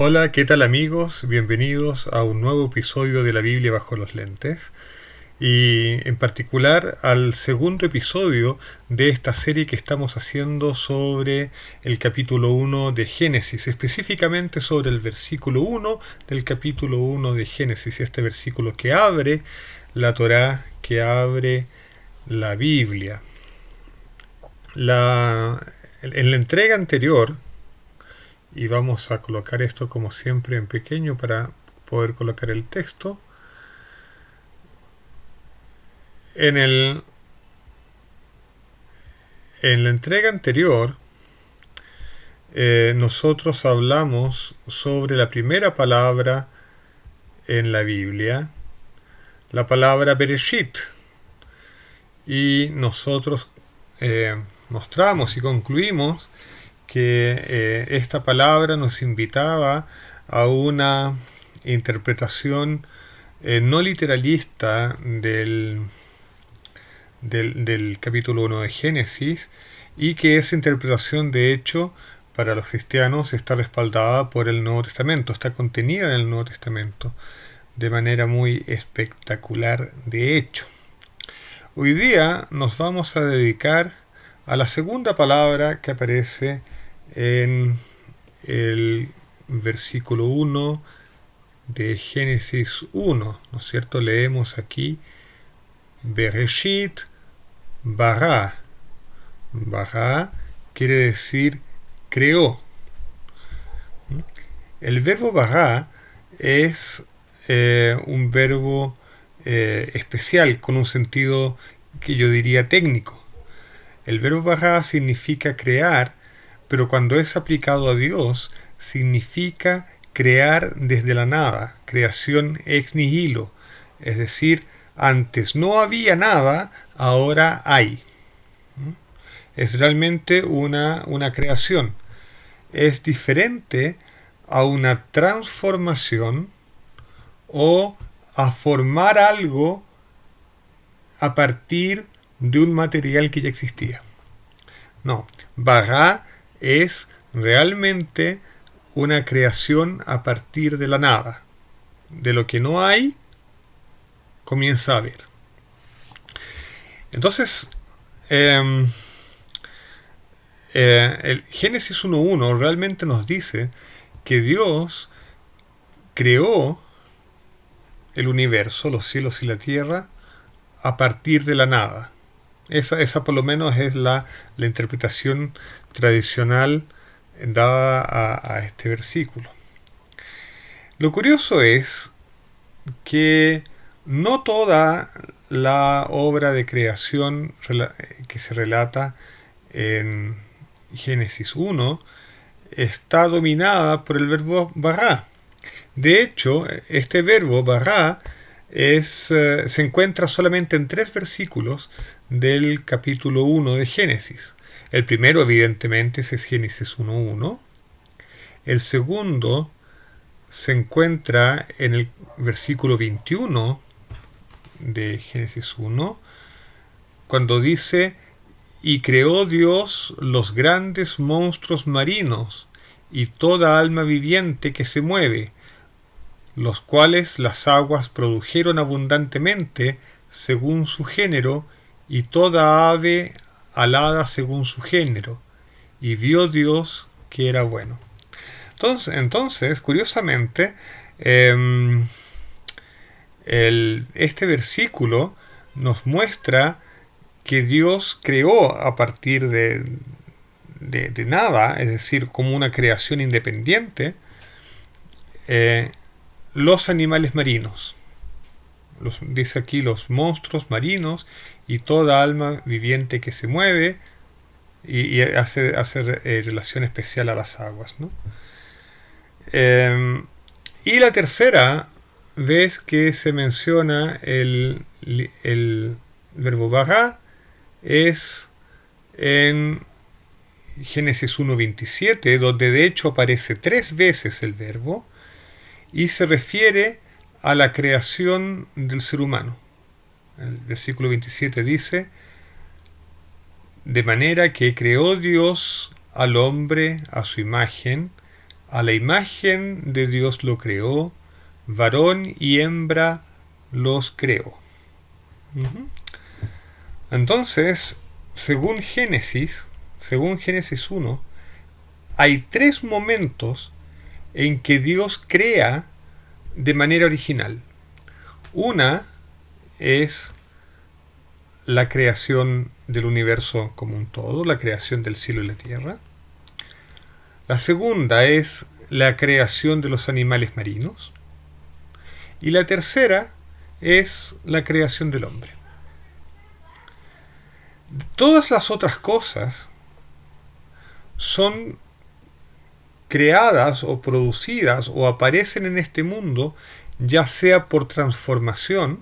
Hola, ¿qué tal amigos? Bienvenidos a un nuevo episodio de la Biblia bajo los lentes y en particular al segundo episodio de esta serie que estamos haciendo sobre el capítulo 1 de Génesis, específicamente sobre el versículo 1 del capítulo 1 de Génesis, este versículo que abre la Torá, que abre la Biblia. En la entrega anterior, y vamos a colocar esto como siempre en pequeño para poder colocar el texto. En, el, en la entrega anterior, nosotros hablamos sobre la primera palabra en la Biblia, la palabra Bereshit, y nosotros mostramos y concluimos que esta palabra nos invitaba a una interpretación no literalista del capítulo 1 de Génesis, y que esa interpretación de hecho para los cristianos está respaldada por el Nuevo Testamento, está contenida en el Nuevo Testamento de manera muy espectacular de hecho. Hoy día nos vamos a dedicar a la segunda palabra que aparece en el versículo 1 de Génesis 1, ¿no es cierto? Leemos aquí Bereshit bara. Bara quiere decir creó. El verbo bara es un verbo especial con un sentido que yo diría técnico. El verbo bara significa crear, pero cuando es aplicado a Dios significa crear desde la nada, creación ex nihilo, es decir, antes no había nada, ahora hay. Es realmente una creación. Es diferente a una transformación o a formar algo a partir de un material que ya existía. No, bara es realmente una creación a partir de la nada. De lo que no hay, comienza a haber. Entonces, el Génesis 1.1 realmente nos dice que Dios creó el universo, los cielos y la tierra, a partir de la nada. Esa por lo menos es la interpretación tradicional dada a este versículo. Lo curioso es que no toda la obra de creación que se relata en Génesis 1 está dominada por el verbo bara. De hecho, este verbo bara se encuentra solamente en 3 versículos del capítulo 1 de Génesis. El primero, evidentemente, es Génesis 1.1. El segundo se encuentra en el versículo 21 de Génesis 1, cuando dice: y creó Dios los grandes monstruos marinos y toda alma viviente que se mueve, los cuales las aguas produjeron abundantemente según su género, y toda ave alada según su género, y vio Dios que era bueno. Entonces curiosamente, este versículo nos muestra que Dios creó a partir de nada, es decir, como una creación independiente, los animales marinos. Dice aquí los monstruos marinos y toda alma viviente que se mueve, y hace relación especial a las aguas, ¿no? Y la tercera vez que se menciona el verbo bara es en Génesis 1.27, donde de hecho aparece 3 veces el verbo y se refiere a la creación del ser humano. El versículo 27 dice: de manera que creó Dios al hombre a su imagen, A la imagen de Dios lo creó, varón y hembra los creó. Entonces, según Génesis 1, hay 3 momentos en que Dios crea de manera original. Una es la creación del universo como un todo, la creación del cielo y la tierra. La segunda es la creación de los animales marinos. Y la tercera es la creación del hombre. Todas las otras cosas son creadas o producidas o aparecen en este mundo, ya sea por transformación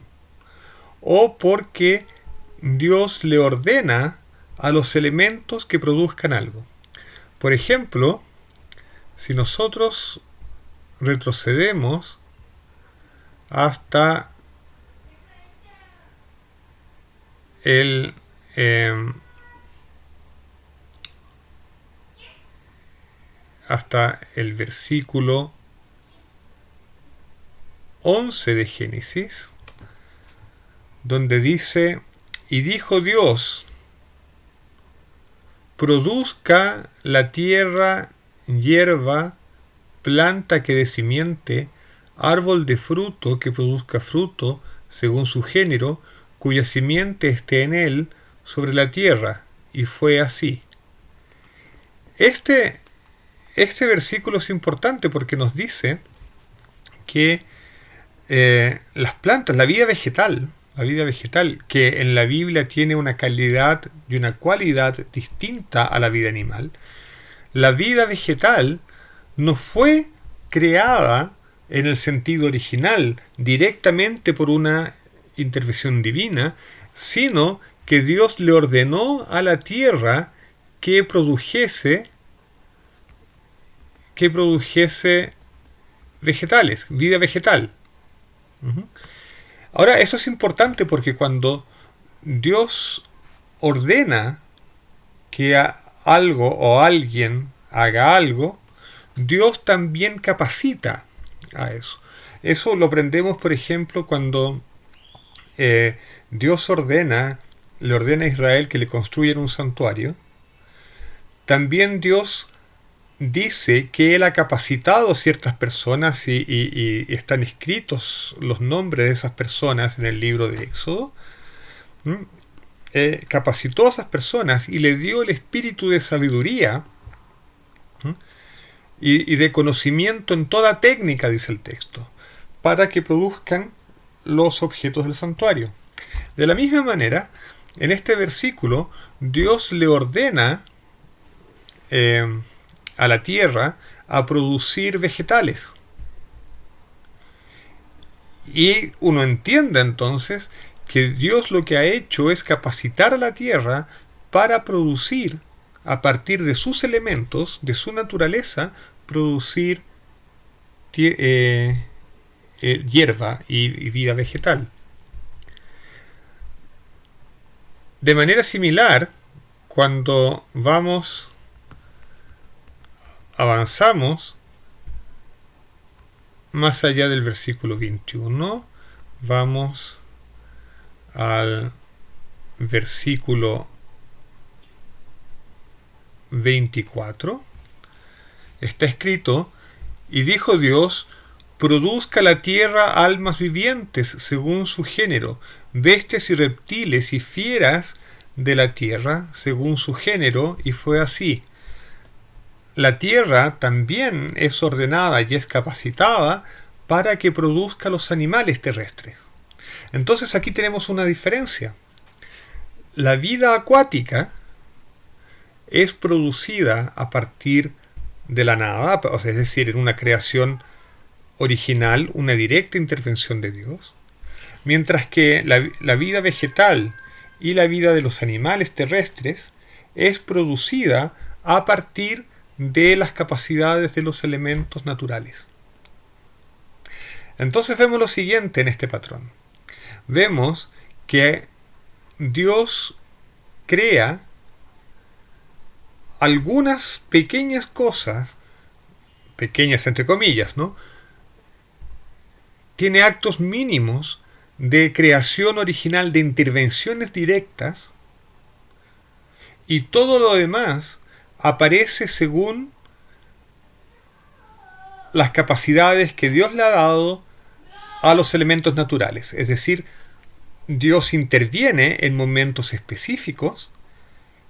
o porque Dios le ordena a los elementos que produzcan algo. Por ejemplo, si nosotros retrocedemos hasta el versículo 11 de Génesis, donde dice: y dijo Dios, produzca la tierra hierba, planta que dé simiente, árbol de fruto que produzca fruto según su género, cuya simiente esté en él sobre la tierra. Y fue así. Este versículo es importante porque nos dice que las plantas, la vida vegetal, que en la Biblia tiene una calidad y una cualidad distinta a la vida animal, la vida vegetal no fue creada en el sentido original directamente por una intervención divina, sino que Dios le ordenó a la tierra que produjese vegetales, vida vegetal. Ahora, esto es importante porque cuando Dios ordena que algo o alguien haga algo, Dios también capacita a eso. Eso lo aprendemos, por ejemplo, cuando Dios le ordena a Israel que le construyan un santuario. También Dios dice que Él ha capacitado a ciertas personas y están escritos los nombres de esas personas en el libro de Éxodo. Capacitó a esas personas y le dio el espíritu de sabiduría y de conocimiento en toda técnica, dice el texto, para que produzcan los objetos del santuario. De la misma manera, en este versículo, Dios le ordena a la tierra a producir vegetales. Y uno entiende entonces que Dios lo que ha hecho es capacitar a la tierra para producir, a partir de sus elementos, de su naturaleza, producir hierba y vida vegetal. De manera similar, cuando avanzamos más allá del versículo 21, vamos al versículo 24. Está escrito: y dijo Dios, produzca la tierra almas vivientes según su género, bestias y reptiles y fieras de la tierra según su género, y fue así. La tierra también es ordenada y es capacitada para que produzca los animales terrestres. Entonces aquí tenemos una diferencia. La vida acuática es producida a partir de la nada, es decir, en una creación original, una directa intervención de Dios, mientras que la vida vegetal y la vida de los animales terrestres es producida a partir de las capacidades de los elementos naturales. Entonces vemos lo siguiente en este patrón. Vemos que Dios crea algunas pequeñas cosas pequeñas entre comillas, ¿no? Tiene actos mínimos de creación original, de intervenciones directas, y todo lo demás aparece según las capacidades que Dios le ha dado a los elementos naturales. Es decir, Dios interviene en momentos específicos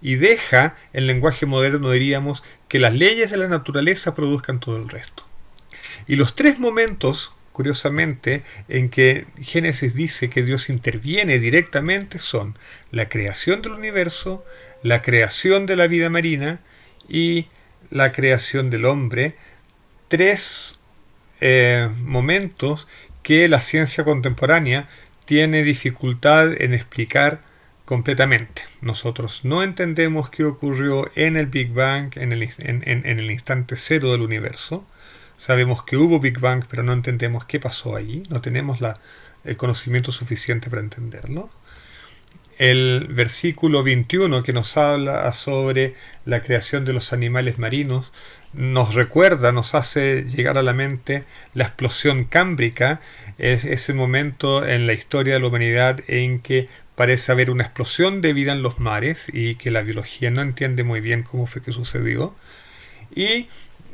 y deja, en lenguaje moderno diríamos, que las leyes de la naturaleza produzcan todo el resto. Y los tres momentos, curiosamente, en que Génesis dice que Dios interviene directamente son la creación del universo, la creación de la vida marina y la creación del hombre. Tres momentos que la ciencia contemporánea tiene dificultad en explicar completamente. Nosotros no entendemos qué ocurrió en el Big Bang, en el instante cero del universo. Sabemos que hubo Big Bang, pero no entendemos qué pasó allí. No tenemos el conocimiento suficiente para entenderlo. El versículo 21 que nos habla sobre la creación de los animales marinos nos recuerda, nos hace llegar a la mente la explosión cámbrica. Es ese momento en la historia de la humanidad en que parece haber una explosión de vida en los mares y que la biología no entiende muy bien cómo fue que sucedió. Y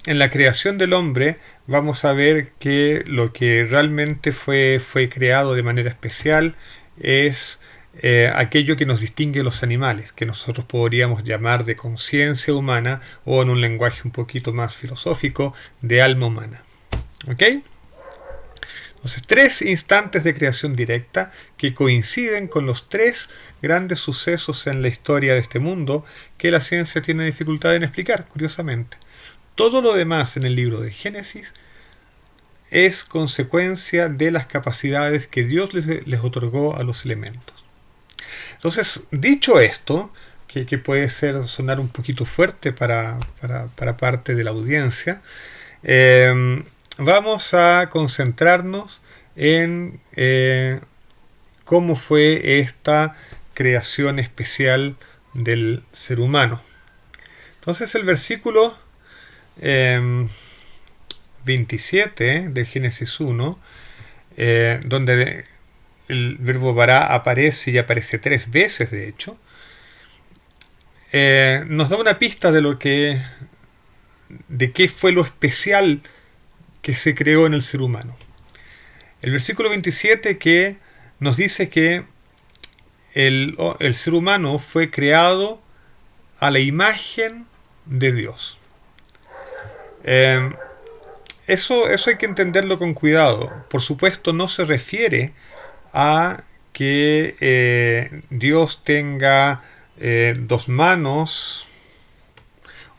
en la creación del hombre vamos a ver que lo que realmente fue creado de manera especial es aquello que nos distingue de los animales, que nosotros podríamos llamar de conciencia humana, o en un lenguaje un poquito más filosófico, de alma humana. ¿Ok? Entonces, tres instantes de creación directa que coinciden con los tres grandes sucesos en la historia de este mundo que la ciencia tiene dificultad en explicar, curiosamente. Todo lo demás en el libro de Génesis es consecuencia de las capacidades que Dios les otorgó a los elementos. Entonces, dicho esto, que puede sonar un poquito fuerte para parte de la audiencia, vamos a concentrarnos en cómo fue esta creación especial del ser humano. Entonces, el versículo 27 de Génesis 1, donde el verbo bara aparece y aparece 3 veces, de hecho, nos da una pista de qué fue lo especial que se creó en el ser humano. El versículo 27 que nos dice que el ser humano fue creado a la imagen de Dios. Eso hay que entenderlo con cuidado. Por supuesto, no se refiere a que Dios tenga 2 manos,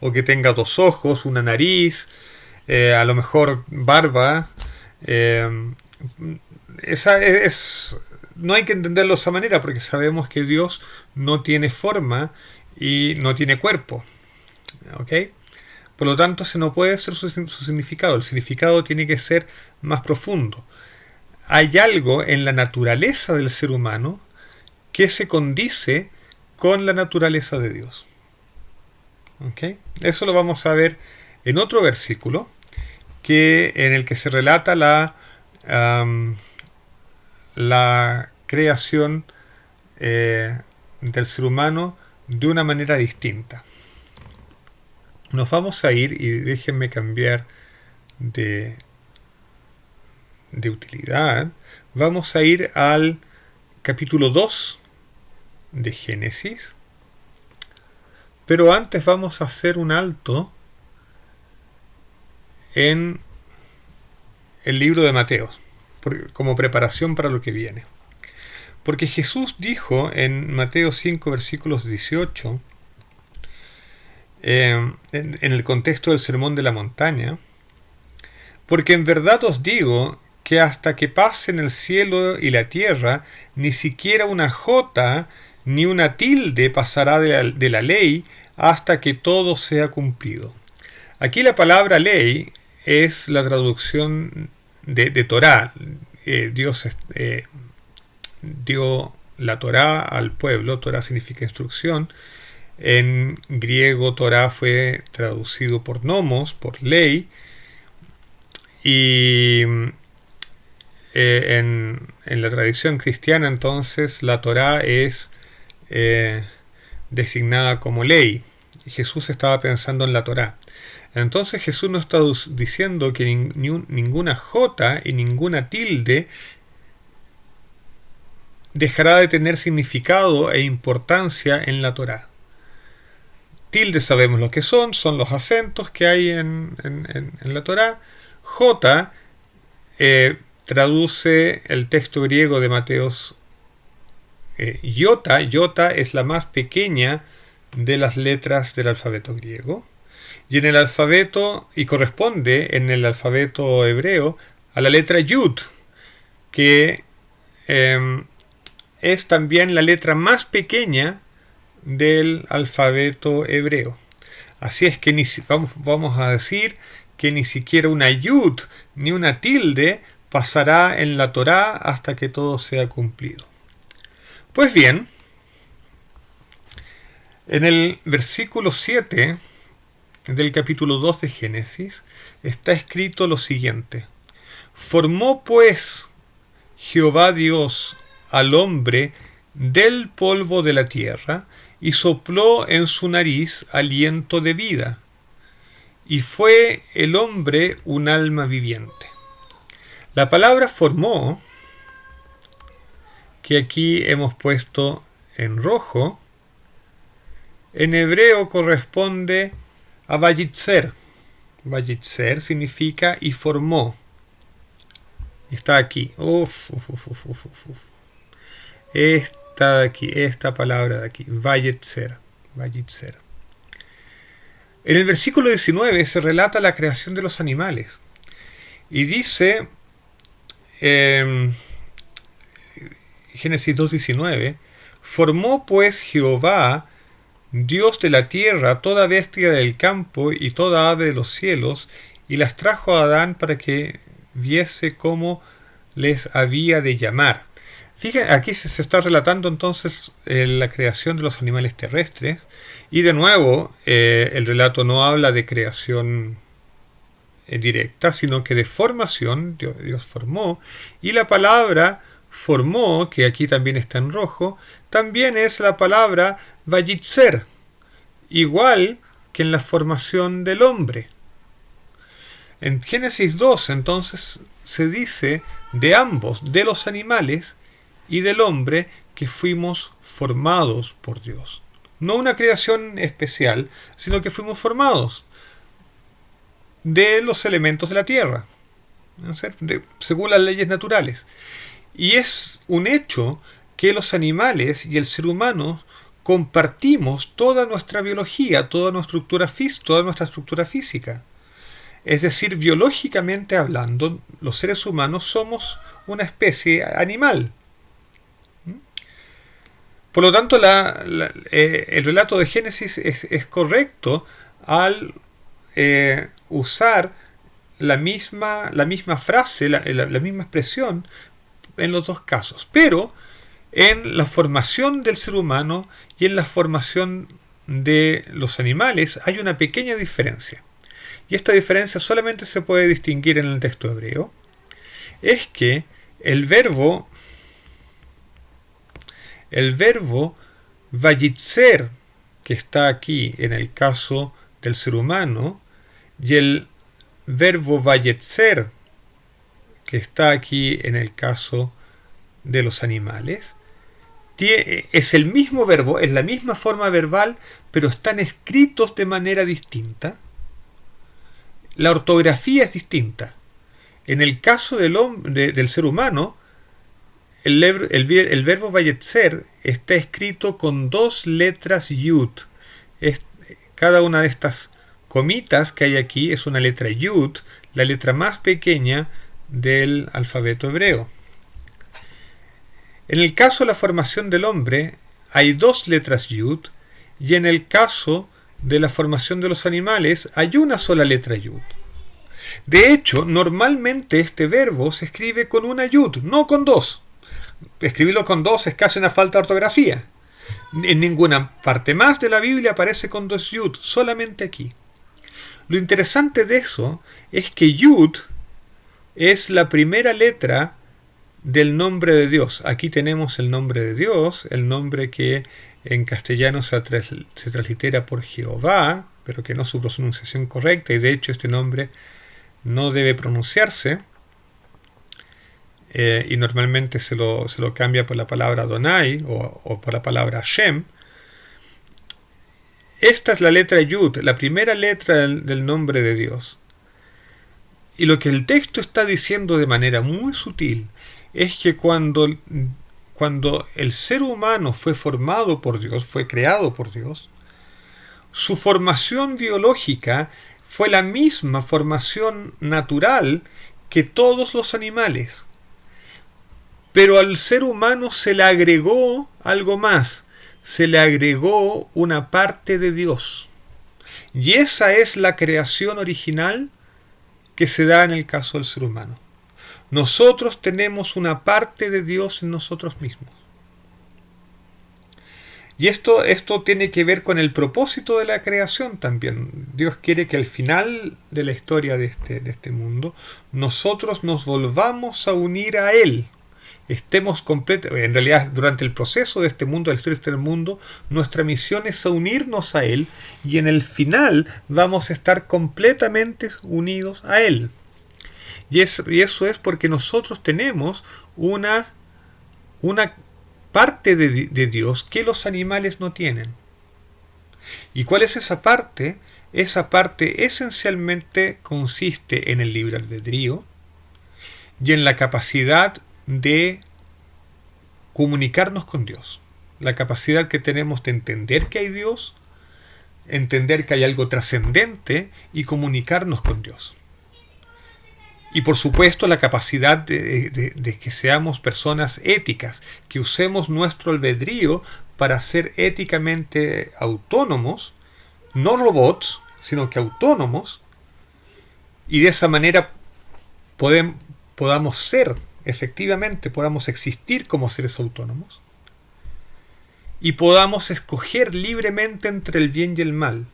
o que tenga 2 ojos, una nariz, a lo mejor barba. No hay que entenderlo de esa manera, porque sabemos que Dios no tiene forma y no tiene cuerpo. ¿Ok? Por lo tanto, ese no puede ser su significado. El significado tiene que ser más profundo. Hay algo en la naturaleza del ser humano que se condice con la naturaleza de Dios. ¿Okay? Eso lo vamos a ver en otro versículo en el que se relata la creación del ser humano de una manera distinta. Nos vamos a ir, y déjenme cambiar de utilidad. Vamos a ir al capítulo 2 de Génesis, pero antes vamos a hacer un alto en el libro de Mateo, como preparación para lo que viene. Porque Jesús dijo en Mateo 5, versículos 18, en el contexto del Sermón de la Montaña: porque en verdad os digo que hasta que pasen el cielo y la tierra, ni siquiera una jota ni una tilde pasará de la ley hasta que todo sea cumplido. Aquí la palabra ley es la traducción de Torá. Dios dio la Torá al pueblo. Torá significa instrucción. En griego, Torá fue traducido por nomos, por ley, Y en la tradición cristiana, entonces, la Torá es designada como ley. Jesús estaba pensando en la Torá. Entonces Jesús no está diciendo que ninguna jota y ninguna tilde dejará de tener significado e importancia en la Torá. Tildes sabemos lo que son los acentos que hay en la Torá. J traduce el texto griego de Mateos. Iota es la más pequeña de las letras del alfabeto griego. Y en el alfabeto, y corresponde en el alfabeto hebreo a la letra Yud, que es también la letra más pequeña del alfabeto hebreo. Así es que vamos a decir que ni siquiera una Yud ni una tilde pasará en la Torá hasta que todo sea cumplido. Pues bien, en el versículo 7 del capítulo 2 de Génesis está escrito lo siguiente: formó pues Jehová Dios al hombre del polvo de la tierra y sopló en su nariz aliento de vida, y fue el hombre un alma viviente. La palabra formó, que aquí hemos puesto en rojo, en hebreo corresponde a vayitzer. Vayitzer significa y formó. Está aquí. Esta de aquí, esta palabra de aquí. Vayitzer. Vayitzer. En el versículo 19 se relata la creación de los animales. Y dice, Génesis 2:19, formó pues Jehová Dios de la tierra toda bestia del campo y toda ave de los cielos, y las trajo a Adán para que viese cómo les había de llamar. Fíjense, aquí se está relatando entonces la creación de los animales terrestres, y de nuevo el relato no habla de creación directa, sino que de formación. Dios formó, y la palabra formó, que aquí también está en rojo, también es la palabra vayitzer, igual que en la formación del hombre. En Génesis 2 entonces se dice de ambos, de los animales y del hombre, que fuimos formados por Dios. No una creación especial, sino que fuimos formados de los elementos de la tierra, ¿no? Según las leyes naturales. Y es un hecho que los animales y el ser humano compartimos toda nuestra biología, toda nuestra estructura física. Es decir, biológicamente hablando, los seres humanos somos una especie animal. Por lo tanto, el relato de Génesis es correcto al usar la misma frase, la misma expresión en los dos casos. Pero en la formación del ser humano y en la formación de los animales hay una pequeña diferencia. Y esta diferencia solamente se puede distinguir en el texto hebreo. Es que el verbo vayitzer, que está aquí en el caso del ser humano, y el verbo vayetzer, que está aquí en el caso de los animales, es el mismo verbo, es la misma forma verbal, pero están escritos de manera distinta. La ortografía es distinta. En el caso del ser humano, el verbo vayetzer está escrito con 2 letras yud. Cada una de estas comitas que hay aquí es una letra yud, la letra más pequeña del alfabeto hebreo. En el caso de la formación del hombre hay 2 letras yud, y en el caso de la formación de los animales hay una sola letra yud. De hecho, normalmente este verbo se escribe con una yud, no con 2. Escribirlo con 2 es casi una falta de ortografía. En ninguna parte más de la Biblia aparece con 2 yud, solamente aquí. Lo interesante de eso es que yud es la primera letra del nombre de Dios. Aquí tenemos el nombre de Dios, el nombre que en castellano se translitera por Jehová, pero que no es su pronunciación correcta, y de hecho este nombre no debe pronunciarse, y normalmente se lo cambia por la palabra Adonai o por la palabra Hashem. Esta es la letra Yud, la primera letra del nombre de Dios. Y lo que el texto está diciendo de manera muy sutil es que cuando el ser humano fue formado por Dios, fue creado por Dios, su formación biológica fue la misma formación natural que todos los animales. Pero al ser humano se le agregó algo más, se le agregó una parte de Dios. Y esa es la creación original que se da en el caso del ser humano. Nosotros tenemos una parte de Dios en nosotros mismos. Y esto tiene que ver con el propósito de la creación también. Dios quiere que al final de la historia de este mundo, nosotros nos volvamos a unir a Él. Estemos completos. En realidad, durante el proceso de este mundo, de la historia de este mundo, nuestra misión es unirnos a Él, y en el final vamos a estar completamente unidos a Él. Y eso es porque nosotros tenemos una parte de Dios que los animales no tienen. ¿Y cuál es esa parte? Esa parte esencialmente consiste en el libre albedrío y en la capacidad de comunicarnos con Dios. La capacidad que tenemos de entender que hay Dios, entender que hay algo trascendente y comunicarnos con Dios. Y por supuesto la capacidad de que seamos personas éticas, que usemos nuestro albedrío para ser éticamente autónomos, no robots, sino que autónomos, y de esa manera podamos ser, efectivamente, podamos existir como seres autónomos, y podamos escoger libremente entre el bien y el mal.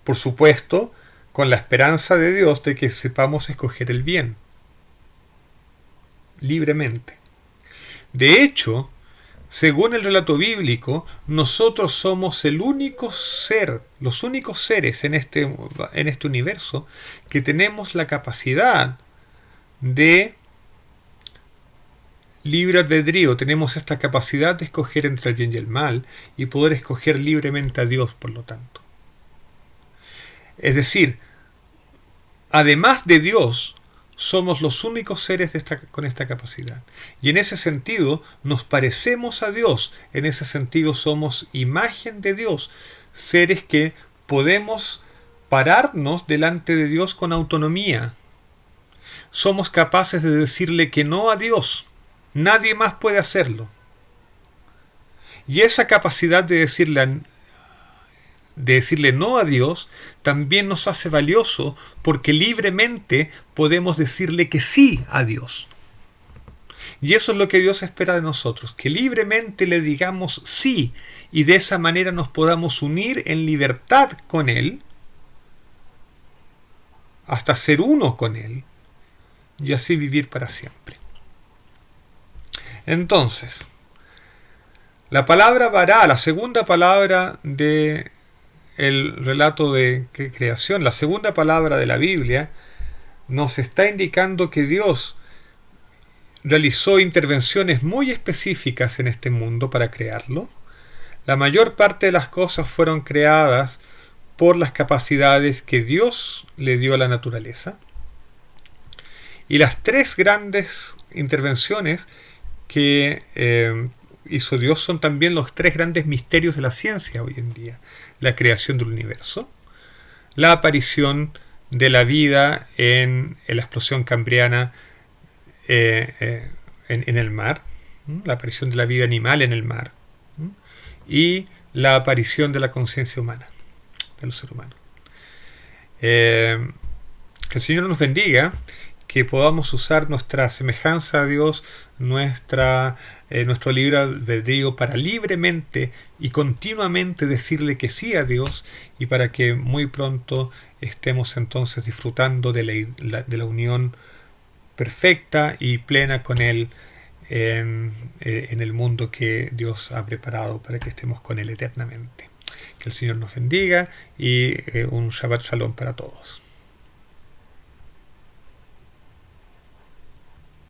Por supuesto, con la esperanza de Dios de que sepamos escoger el bien libremente. De hecho, según el relato bíblico, nosotros somos el único ser, los únicos seres en este universo que tenemos la capacidad de libre albedrío. Tenemos esta capacidad de escoger entre el bien y el mal y poder escoger libremente a Dios, por lo tanto. Es decir, además de Dios, somos los únicos seres con esta capacidad. Y en ese sentido, nos parecemos a Dios. En ese sentido, somos imagen de Dios. Seres que podemos pararnos delante de Dios con autonomía. Somos capaces de decirle que no a Dios. Nadie más puede hacerlo. Y esa capacidad de decirle no a Dios también nos hace valioso, porque libremente podemos decirle que sí a Dios. Y eso es lo que Dios espera de nosotros, que libremente le digamos sí, y de esa manera nos podamos unir en libertad con Él, hasta ser uno con Él, y así vivir para siempre. Entonces, la palabra vará, la segunda palabra de el relato de creación, la segunda palabra de la Biblia, nos está indicando que Dios realizó intervenciones muy específicas en este mundo para crearlo. La mayor parte de las cosas fueron creadas por las capacidades que Dios le dio a la naturaleza. Y las tres grandes intervenciones que hizo Dios son también los tres grandes misterios de la ciencia hoy en día: la creación del universo, la aparición de la vida en la explosión cambriana en el mar, la aparición de la vida animal en el mar, y la aparición de la conciencia humana, del ser humano. Que el Señor nos bendiga, que podamos usar nuestra semejanza a Dios, nuestro libre albedrío, para libremente y continuamente decirle que sí a Dios, y para que muy pronto estemos entonces disfrutando de la unión perfecta y plena con Él en el mundo que Dios ha preparado para que estemos con Él eternamente. Que el Señor nos bendiga y un Shabbat Shalom para todos.